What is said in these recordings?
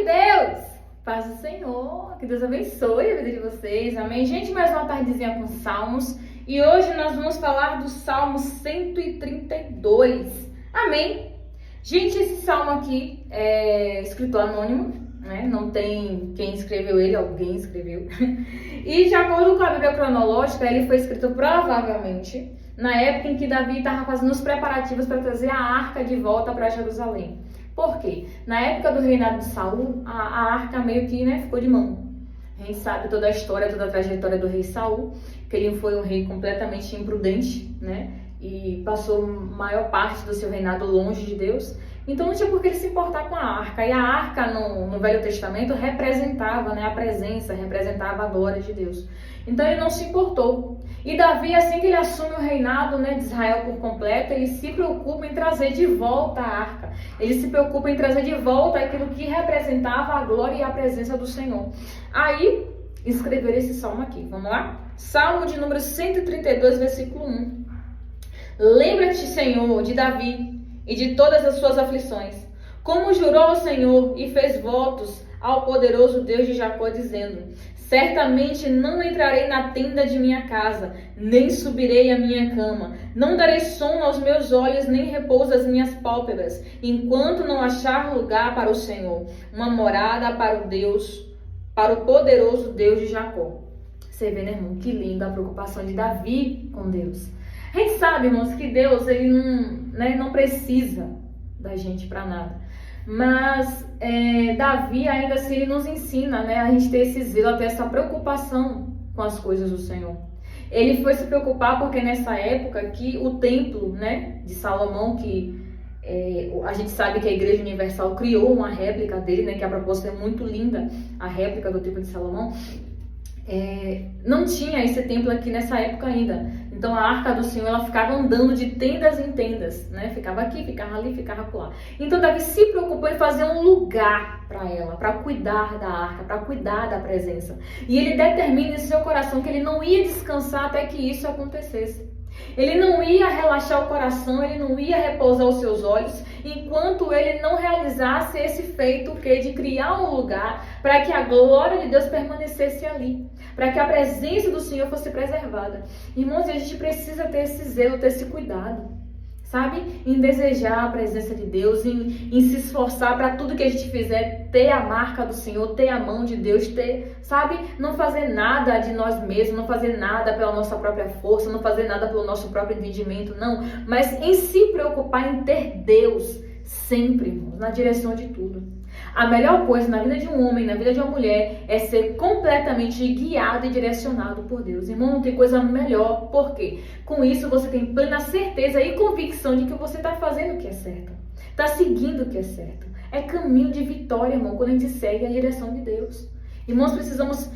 Deus! Paz do Senhor, que Deus abençoe a vida de vocês, amém? Gente, mais uma tardezinha com Salmos, e hoje nós vamos falar do Salmo 132, amém? Gente, esse salmo aqui é escritor anônimo, né? Não tem quem escreveu ele, alguém escreveu. E de acordo com a Bíblia cronológica, ele foi escrito provavelmente na época em que Davi estava fazendo os preparativos para trazer a arca de volta para Jerusalém. Por quê? Na época do reinado de Saul, a arca meio que, ficou de mão. A gente sabe toda a história, toda a trajetória do rei Saul, que ele foi um rei completamente imprudente, e passou a maior parte do seu reinado longe de Deus. Então não tinha por que ele se importar com a arca. E a arca no Velho Testamento representava a presença, representava a glória de Deus. Então ele não se importou. E Davi, assim que ele assume o reinado de Israel por completo, ele se preocupa em trazer de volta a arca. Ele se preocupa em trazer de volta aquilo que representava a glória e a presença do Senhor. Aí, escrever esse salmo aqui. Vamos lá? Salmo de número 132, versículo 1. Lembra-te, Senhor, de Davi e de todas as suas aflições, como jurou ao Senhor e fez votos ao poderoso Deus de Jacó, dizendo: certamente não entrarei na tenda de minha casa, nem subirei à minha cama, não darei sono aos meus olhos, nem repouso às minhas pálpebras, enquanto não achar lugar para o Senhor, uma morada para o poderoso Deus de Jacó. Você vê, irmão, que linda a preocupação de Davi com Deus. A gente sabe, irmãos, que Deus ele não precisa da gente para nada. Mas Davi, ainda assim, ele nos ensina a gente ter esse zelo, a ter essa preocupação com as coisas do Senhor. Ele foi se preocupar porque nessa época que o templo de Salomão, que a gente sabe que a Igreja Universal criou uma réplica dele, que a proposta é muito linda, a réplica do templo de Salomão. Não tinha esse templo aqui nessa época ainda. Então a arca do Senhor, ela ficava andando de tendas em tendas, ficava aqui, ficava ali, ficava acolá. Então Davi se preocupou em fazer um lugar para ela, para cuidar da arca, para cuidar da presença. E ele determina em seu coração que ele não ia descansar até que isso acontecesse. Ele não ia relaxar o coração, ele não ia repousar os seus olhos, enquanto ele não realizasse esse feito de criar um lugar para que a glória de Deus permanecesse ali, para que a presença do Senhor fosse preservada. Irmãos, a gente precisa ter esse zelo, ter esse cuidado, sabe? Em desejar a presença de Deus, em se esforçar para tudo que a gente fizer, ter a marca do Senhor, ter a mão de Deus, não fazer nada de nós mesmos, não fazer nada pela nossa própria força, não fazer nada pelo nosso próprio entendimento, não. Mas em se preocupar em ter Deus sempre, irmãos, na direção de tudo. A melhor coisa na vida de um homem, na vida de uma mulher, é ser completamente guiado e direcionado por Deus. Irmão, não tem coisa melhor. Por quê? Com isso você tem plena certeza e convicção de que você está fazendo o que é certo. Está seguindo o que é certo. É caminho de vitória, irmão, quando a gente segue a direção de Deus. Irmãos, precisamos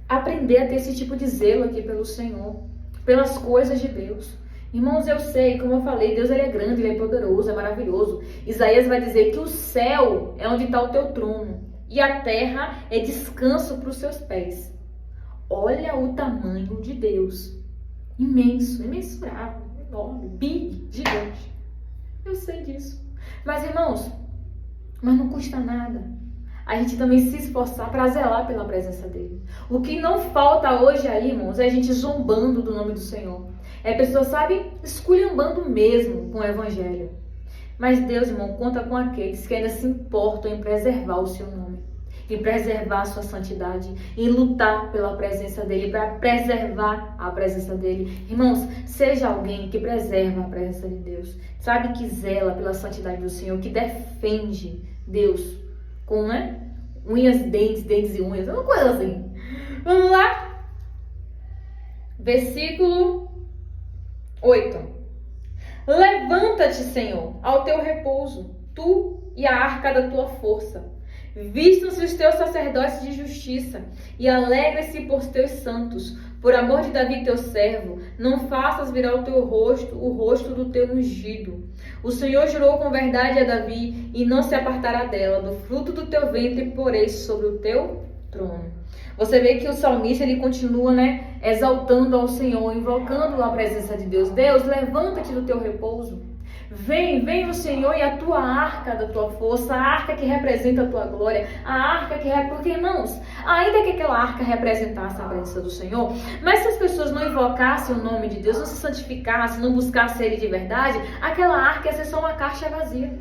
aprender a ter esse tipo de zelo aqui pelo Senhor, pelas coisas de Deus. Irmãos, eu sei, como eu falei, Deus ele é grande, ele é poderoso, é maravilhoso. Isaías vai dizer que o céu é onde está o teu trono e a terra é descanso para os seus pés. Olha o tamanho de Deus. Imenso, imensurável, enorme, big, gigante. Eu sei disso. Mas, irmãos, não custa nada a gente também se esforçar para zelar pela presença dele. O que não falta hoje aí, irmãos, é a gente zombando do nome do Senhor. É pessoa, esculhambando mesmo com o evangelho. Mas Deus, irmão, conta com aqueles que ainda se importam em preservar o seu nome, em preservar a sua santidade, em lutar pela presença dele, para preservar a presença dele. Irmãos, seja alguém que preserva a presença de Deus, que zela pela santidade do Senhor, que defende Deus com, unhas, dentes e unhas, uma coisa assim. Vamos lá? Versículo 8. Levanta-te, Senhor, ao teu repouso, tu e a arca da tua força. Vistam-se os teus sacerdotes de justiça e alegrem-se por teus santos. Por amor de Davi, teu servo, não faças virar o rosto do teu ungido. O Senhor jurou com verdade a Davi e não se apartará dela. Do fruto do teu ventre porei sobre o teu trono. Você vê que o salmista ele continua, exaltando ao Senhor, invocando a presença de Deus. Deus, levanta-te do teu repouso. Vem o Senhor e a tua arca da tua força, a arca que representa a tua glória, a arca que porque, irmãos, ainda que aquela arca representasse a presença do Senhor, mas se as pessoas não invocassem o nome de Deus, não se santificassem, não buscassem Ele de verdade, aquela arca ia ser só uma caixa vazia.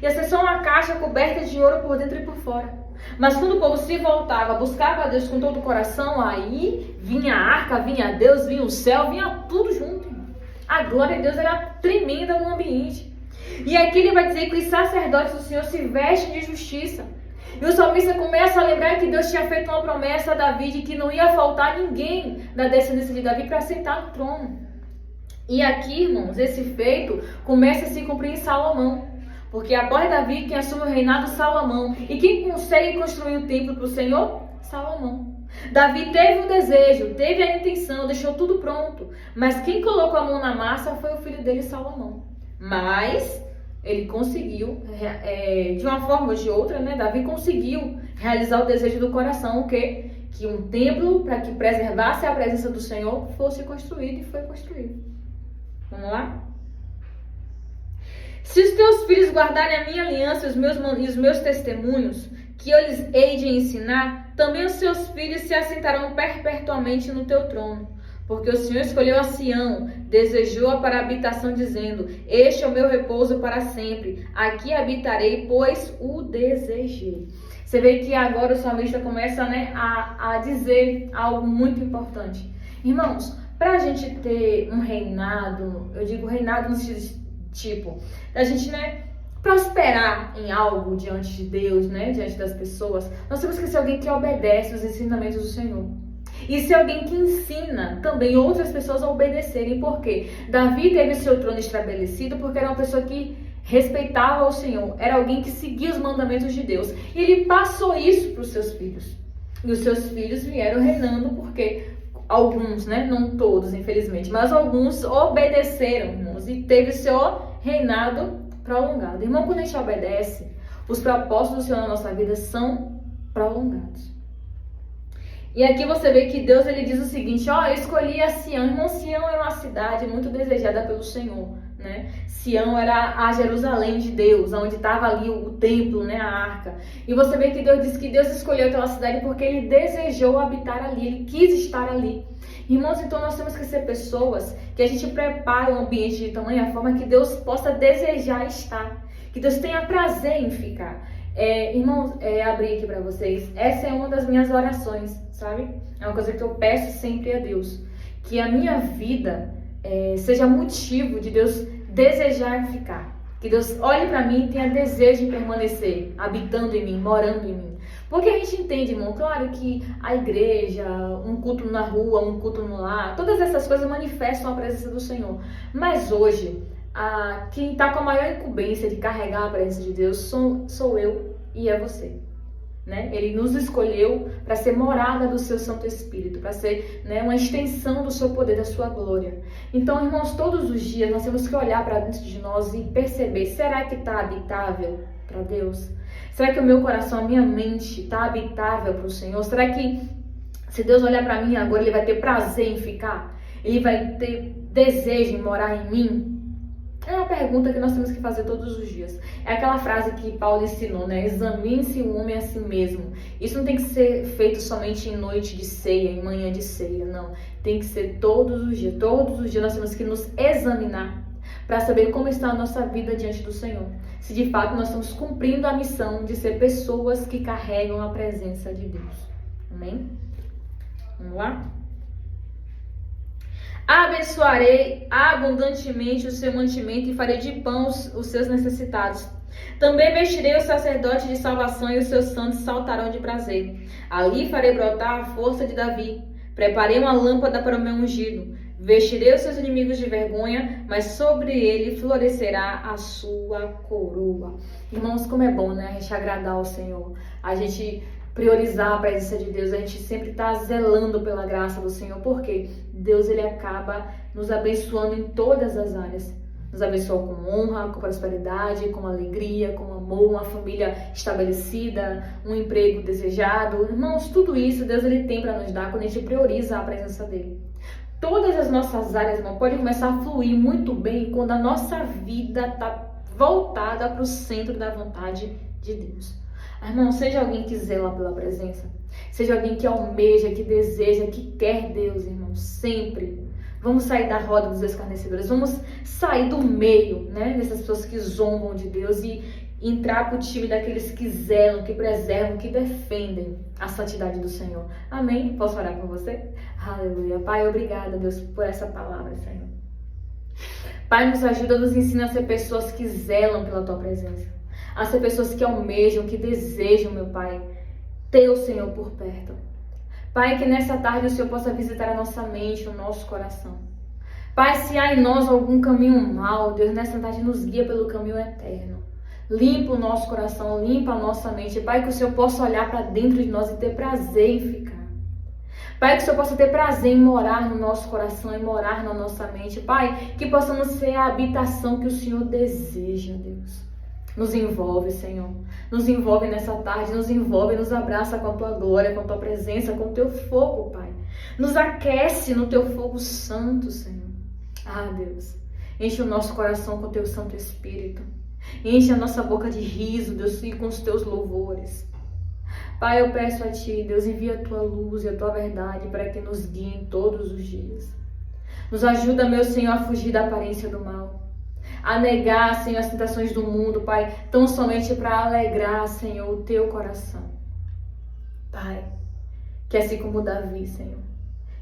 Ia ser só uma caixa coberta de ouro por dentro e por fora. Mas quando o povo se voltava, buscava a Deus com todo o coração, aí vinha a arca, vinha Deus, vinha o céu, vinha tudo junto. A glória de Deus era tremenda no ambiente. E aqui ele vai dizer que os sacerdotes do Senhor se vestem de justiça. E o salmista começa a lembrar que Deus tinha feito uma promessa a Davi de que não ia faltar ninguém da descendência de Davi para sentar no trono. E aqui, irmãos, esse feito começa a se cumprir em Salomão. Porque após Davi, quem assume o reinado, Salomão. E quem consegue construir o templo para o Senhor? Salomão. Davi teve um desejo, teve a intenção, deixou tudo pronto. Mas quem colocou a mão na massa foi o filho dele, Salomão. Mas ele conseguiu, de uma forma ou de outra, né? Davi conseguiu realizar o desejo do coração, o quê? Que um templo, para que preservasse a presença do Senhor, fosse construído e foi construído. Vamos lá? Se os teus filhos guardarem a minha aliança e os meus testemunhos, que eu lhes hei de ensinar, também os seus filhos se assentarão perpetuamente no teu trono. Porque o Senhor escolheu a Sião, desejou-a para a habitação, dizendo: este é o meu repouso para sempre, aqui habitarei, pois o desejei. Você vê que agora o salmista começa, né, a dizer algo muito importante. Irmãos, para a gente ter um reinado, eu digo reinado no tipo, da gente, né, prosperar em algo diante de Deus, né, diante das pessoas, nós temos que ser alguém que obedece os ensinamentos do Senhor. E ser alguém que ensina também outras pessoas a obedecerem. Por quê? Davi teve seu trono estabelecido porque era uma pessoa que respeitava o Senhor, era alguém que seguia os mandamentos de Deus. E ele passou isso para os seus filhos. E os seus filhos vieram reinando porque alguns, né, não todos, infelizmente, mas alguns obedeceram, irmãos, e teve seu reinado prolongado. Irmão, quando a gente obedece, os propósitos do Senhor na nossa vida são prolongados. E aqui você vê que Deus, ele diz o seguinte: ó, eu escolhi a Sião. Irmão, Sião era uma cidade muito desejada pelo Senhor, né? Sião era a Jerusalém de Deus, onde estava ali o templo, né, a arca. E você vê que Deus diz que Deus escolheu aquela cidade porque ele desejou habitar ali, ele quis estar ali. Irmãos, então nós temos que ser pessoas que a gente prepare o ambiente de tamanha forma que Deus possa desejar estar, que Deus tenha prazer em ficar. Irmãos, abrir aqui para vocês, essa é uma das minhas orações, sabe? É uma coisa que eu peço sempre a Deus, que a minha vida seja motivo de Deus desejar ficar, que Deus olhe para mim e tenha desejo de permanecer, habitando em mim, morando em mim. Porque a gente entende, irmão, claro que a igreja, um culto na rua, um culto no lar, todas essas coisas manifestam a presença do Senhor. Mas hoje, quem está com a maior incumbência de carregar a presença de Deus sou eu e é você. Né? Ele nos escolheu para ser morada do seu Santo Espírito, para ser, né, uma extensão do seu poder, da sua glória. Então, irmãos, todos os dias nós temos que olhar para dentro de nós e perceber: será que está habitável para Deus? Será que o meu coração, a minha mente está habitável para o Senhor? Será que se Deus olhar para mim agora, Ele vai ter prazer em ficar? Ele vai ter desejo em morar em mim? É uma pergunta que nós temos que fazer todos os dias. É aquela frase que Paulo ensinou, né? Examine-se o homem a si mesmo. Isso não tem que ser feito somente em noite de ceia, em manhã de ceia, não. Tem que ser todos os dias. Todos os dias nós temos que nos examinar para saber como está a nossa vida diante do Senhor. Se de fato nós estamos cumprindo a missão de ser pessoas que carregam a presença de Deus. Amém? Vamos lá? Abençoarei abundantemente o seu mantimento e farei de pão os seus necessitados. Também vestirei o sacerdote de salvação e os seus santos saltarão de prazer. Ali farei brotar a força de Davi. Preparei uma lâmpada para o meu ungido. Vestirei os seus inimigos de vergonha, mas sobre ele florescerá a sua coroa. Irmãos, como é bom, né? A gente agradar ao Senhor. A gente priorizar a presença de Deus, a gente sempre está zelando pela graça do Senhor, porque Deus, ele acaba nos abençoando em todas as áreas. Nos abençoa com honra, com prosperidade, com alegria, com amor, uma família estabelecida, um emprego desejado. Irmãos, tudo isso Deus, ele tem para nos dar quando a gente prioriza a presença dele. todas as nossas áreas, irmão, podem começar a fluir muito bem quando a nossa vida está voltada para o centro da vontade de Deus. Irmão, seja alguém que zela pela presença, seja alguém que almeja, que deseja, que quer Deus, irmão, sempre. Vamos sair da roda dos escarnecedores, vamos sair do meio, né, dessas pessoas que zombam de Deus e entrar para o time daqueles que zelam, que preservam, que defendem a santidade do Senhor. Amém? Posso orar por você? Aleluia. Pai, obrigada, Deus, por essa palavra, Senhor. Pai, nos ajuda, nos ensina a ser pessoas que zelam pela Tua presença, a ser pessoas que almejam, que desejam, meu Pai, ter o Senhor por perto. Pai, que nessa tarde o Senhor possa visitar a nossa mente, o nosso coração. Pai, se há em nós algum caminho mal, Deus, nessa tarde nos guia pelo caminho eterno. Limpa o nosso coração, limpa a nossa mente. Pai, que o Senhor possa olhar para dentro de nós e ter prazer em ficar. Pai, que o Senhor possa ter prazer em morar no nosso coração, em morar na nossa mente. Pai, que possamos ser a habitação que o Senhor deseja, Deus. Nos envolve, Senhor. Nos envolve nessa tarde, nos envolve, nos abraça com a Tua glória, com a Tua presença, com o Teu fogo, Pai. Nos aquece no Teu fogo santo, Senhor. Ah, Deus, enche o nosso coração com o Teu Santo Espírito. Enche a nossa boca de riso, Deus, e com os Teus louvores. Pai, eu peço a Ti, Deus, envia a Tua luz e a Tua verdade para que nos guiem todos os dias. Nos ajuda, meu Senhor, a fugir da aparência do mal. A negar, Senhor, as tentações do mundo, Pai, tão somente para alegrar, Senhor, o Teu coração. Pai, que assim como Davi, Senhor,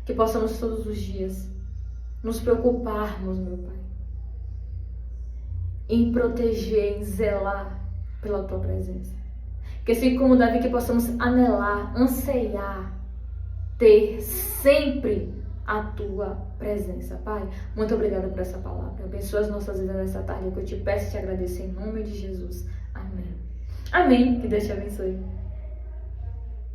que possamos todos os dias nos preocuparmos, meu Pai, em proteger, em zelar pela Tua presença. Que assim como Davi, que possamos anelar, anseiar, ter sempre a Tua presença. Pai, muito obrigada por essa palavra. Abençoa as nossas vidas nessa tarde, que eu te peço e te agradeço em nome de Jesus. Amém. Amém. Que Deus te abençoe.